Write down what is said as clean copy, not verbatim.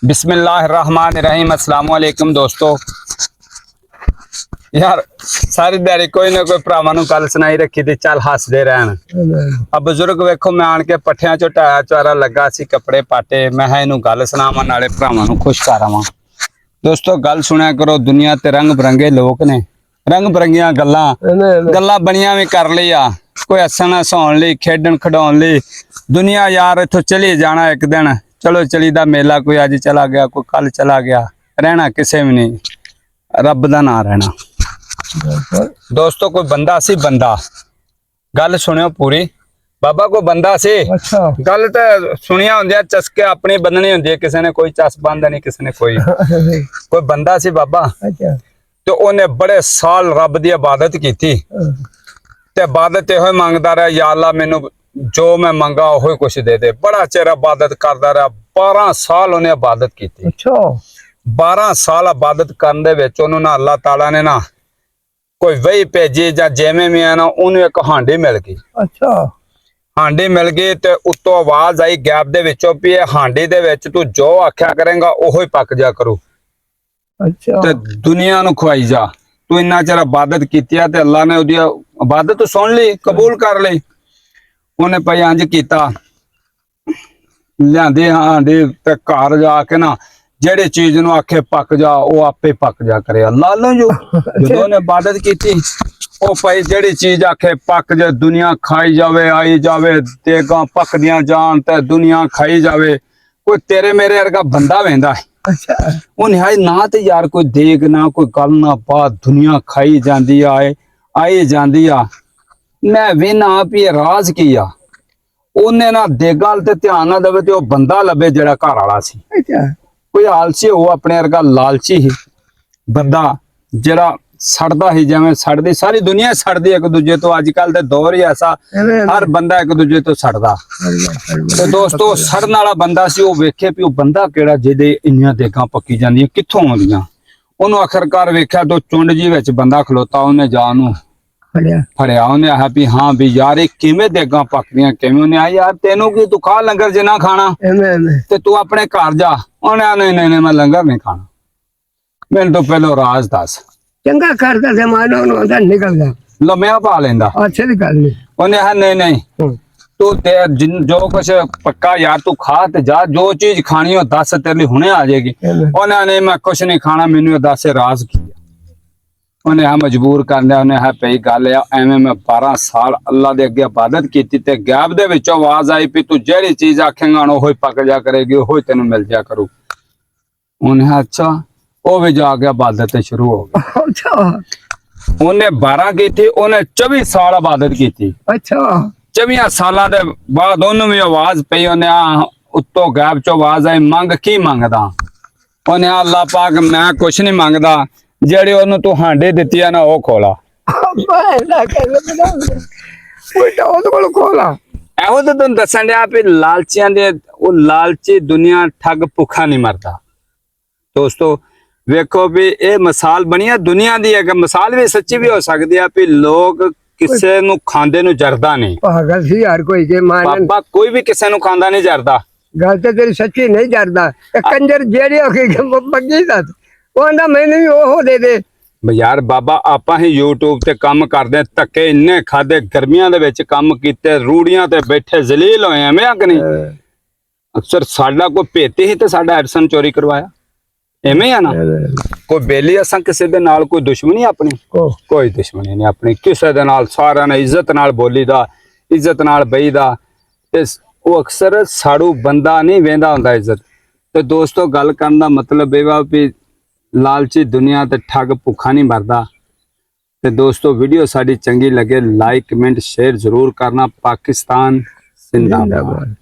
बिस्मिल्लाहिर्रहमानिर्रहीम। अस्सलाम वालेकुम दोस्तों। यार सारी दिहाड़ी कोई ना कोई भरावां नूं गल सुनाई रखी ते चल हसदे रहन। अब बुजुर्ग वेखो मैं आण के पट्ठियां चों ढाया चारा लगा सी कपड़े पाटे, मैं इहनूं गल सुणावां नाले भरावां नूं खुश करावां। दोस्तों गल सुनिया करो, दुनिया ते रंग बिरंगे लोग ने, रंग बिरंगियां गल्लां बनियां भी कर लई आ, कोई हसन हसाउण लई, खेडण खिडाउण लई। दुनिया यार इत्थों चली जाना एक दिन, चलो चली दा मेला, कोई अज चला गया कोई कल चला गया, रहना किसे भी नहीं, रब दा नाम रहना। दोस्तों कोई बंदा सी, बंदा गल सुनियो पूरी। बाबा कोई बंदा सी, अच्छा गल तो सुनिया होंदिया, चस्के अपनी बंधनी होंदी है, किसी ने कोई चस बांधा नहीं, किसी ने कोई बंदा सी बाबा। अच्छा तो उन्हें बड़े साल रब दी इबादत की ते इबादत यो मंगदा रहा, या अल्लाह मैनू जो मैं मंगा ओही कुछ दे दे। बड़ा चिर इबादत करदा रहा, 12 साल उन्हें इबादत की। अच्छा 12 साल इबादत करन दे विच उन्होंने ना अल्लाह ताला ने ना कोई वही भेजी जां जिवें भी है ना, उन्हें एक हांडी मिल गई। अच्छा हांडी मिल गई ते उत्तों आवाज आई गैप दे विचों भी ये हांडी दे विच तू जो आख्या करेगा ओही पक जा करू। अच्छा ते दुनिया नूं खुआई जा। तू इन्ना चिर इबादत कीती ते अल्लाह ने उहदी इबादत सुन ली, कबूल कर ली। उन्हें भाई इंज कीता, लियांदी हांडी ते घर जाके ना जेड़ी चीज नूं आखे पक जा वो आपे पक जा करे। अल्लाह लो जो जदों उन्हें इबादत कीती, ओ भाई जेड़ी चीज आखे पक जा, दुनिया खाई जावे, आई जावे, देगां पकदियां जान ते दुनिया खाई जावे। कोई तेरे मेरे वर्गा बंदा वेंदा है, अच्छा उन्हें आई ना ते यार कोई देग ना कोई गल ना बात, दुनिया खाई जांदी आए आई जांदी आ। मैं वेना भी राज की आ, उन्हें ना देगां ते ध्यान ना देवे ते ओ बंदा लभे जेड़ा घर वाला सी। अच्छा कोई आलसी हो अपने वर्गा लालची ही बंदा जेड़ा सड़दा ही, जिवें सड़दी सारी दुनिया सड़दी एक दूजे तो। अजकल दे दौर ही ऐसा, हर बंदा एक दूजे तो सड़दा। तो दोस्तों सड़न वाला बंदा सी, वो वेखे भी वो बंदा केड़ा जिहदे इन्नियां देगां पक्की जांदियां कित्थों आउंदियां। उन्होंने आखिरकार वेख्या तो चुंड जी विच बंदा खलोता, उन्हें जा उन्होंने फड़िया। उन्हें आखिया भी हाँ भी यार ये किवें देगां पकदियां किवें। उन्हें आया यार तेनू की तू खा लंगर जिन्ना खाना ते तू अपने घर जा। उन्हें नहीं नहीं नहीं मैं लंगर नहीं खाना, मैनू तो पहलो राज दस। चंगा करता से मानो उन्होंने निकल गया, लम्या पा लेंदा। अच्छी गल नहीं। उन्हें आखिया नहीं नहीं तू जो कुछ पक्का यार तू खा ते जा, जो चीज खानी हो दस तेरे लिए हुणे आ जाएगी। उन्हें नहीं मैं कुछ नहीं खाना, मैनू दस राज की। उन्हें मजबूर कर लिया। उन्हें पई गल एवें मैं 12 साल अल्लाह दे अगे इबादत की ते गैब दे विचों आवाज आई भी तू जेड़ी चीज आखेगा ओही पक जा करेगी, ओही तेनू मिल जा करू। उन्हें अच्छा वो भी जाके इबादत शुरू हो गई। अच्छा उन्हें 12 की थी, उन्हें 24 साल इबादत की थी। अच्छा 24 साल दे बाद उन्हें भी आवाज पई। उन्हें उत्तों गैब चो आवाज आई मंग की मंगदा। उन्हें अल्लाह पाक मैं कुछ नहीं मंगदा, जेड़ी ओनू तू हांडी दित्ती है ना वो खोला। खोला ਇਹੋ ਤਾਂ ਤੁਹਾਨੂੰ ਦੱਸਣ ਡਿਆ ਵੀ ਲਾਲਚੀਆਂ ਦੇ ਉਹ ਲਾਲਚੀ ਦੁਨੀਆ ਠੱਗ ਭੁੱਖਾ ਨਹੀਂ ਮਰਦਾ। ਦੋਸਤੋ ਵੇਖੋ ਵੀ ਇਹ ਮਿਸਾਲ ਬਣੀ ਆ ਦੁਨੀਆ ਦੀ, ਇੱਕ ਮਿਸਾਲ ਵੀ ਸੱਚੀ ਵੀ ਹੋ ਸਕਦੀ ਆ ਵੀ ਲੋਕ ਕਿਸੇ ਨੂੰ ਖਾਂਦੇ ਨੂੰ ਜਰਦਾ ਨਹੀਂ। ਪਾਗਲ ਸੀ ਯਾਰ ਕੋਈ ਜੇ ਮਾਨ ਬਾਬਾ ਕੋਈ ਵੀ ਕਿਸੇ ਨੂੰ ਖਾਂਦਾ ਨਹੀਂ ਜਰਦਾ। ਗੱਲ ਤੇ ਤੇਰੀ ਸੱਚੀ ਨਹੀਂ ਜਰਦਾ। ਕੰਜਰ ਜਿਹੜੇ ਹੋ ਕੇ ਬੱਗੀ ਦਾ ਉਹਦਾ ਮੈਨੂੰ ਵੀ ਉਹ ਦੇ ਦੇ। ਯਾਰ ਬਾਬਾ ਆਪਾਂ ਹੀ YouTube ਤੇ ਕੰਮ ਕਰਦੇ, ਧੱਕੇ ਇੰਨੇ ਖਾਦੇ, ਗਰਮੀਆਂ ਦੇ ਵਿੱਚ ਕੰਮ ਕੀਤੇ, ਰੂੜੀਆਂ ਤੇ ਬੈਠੇ ਜ਼ਲੀਲ ਹੋਏ ਐਵੇਂ ਆ ਕਿ ਨਹੀਂ। ਅਕਸਰ ਸਾਡਾ ਕੋਈ ਭੇਤੀ ਹੀ ਤੇ ਸਾਡਾ ਐਡਸਨ ਚੋਰੀ ਕਰਵਾਇਆ, ਐਵੇਂ ਆ ਨਾ। ਕੋਈ ਬੇਲੀ ਅਸਾਂ ਕਿਸੇ ਦੇ ਨਾਲ ਕੋਈ ਦੁਸ਼ਮਣੀ ਆਪਣੀ, ਕੋਈ ਦੁਸ਼ਮਣੀ ਨਹੀਂ ਆਪਣੀ ਕਿਸੇ ਦੇ ਨਾਲ। ਸਾਰਿਆਂ ਨੇ ਇੱਜ਼ਤ ਨਾਲ ਬੋਲੀਦਾ, ਇੱਜ਼ਤ ਨਾਲ ਬਈਦਾ ਤੇ ਉਹ ਅਕਸਰ ਸਾੜੂ ਬੰਦਾ ਨਹੀਂ ਵੇਂਦਾ ਹੁੰਦਾ ਇੱਜ਼ਤ। ਤੇ ਦੋਸਤੋ ਗੱਲ ਕਰਨ ਦਾ ਮਤਲਬ ਇਹ ਵਾ ਵੀ लालची दुनिया ते ठग भुखा नहीं मरदा। ते दोस्तों वीडियो साड़ी चंगी लगे लाइक कमेंट शेयर जरूर करना। पाकिस्तान जिंदाबाद।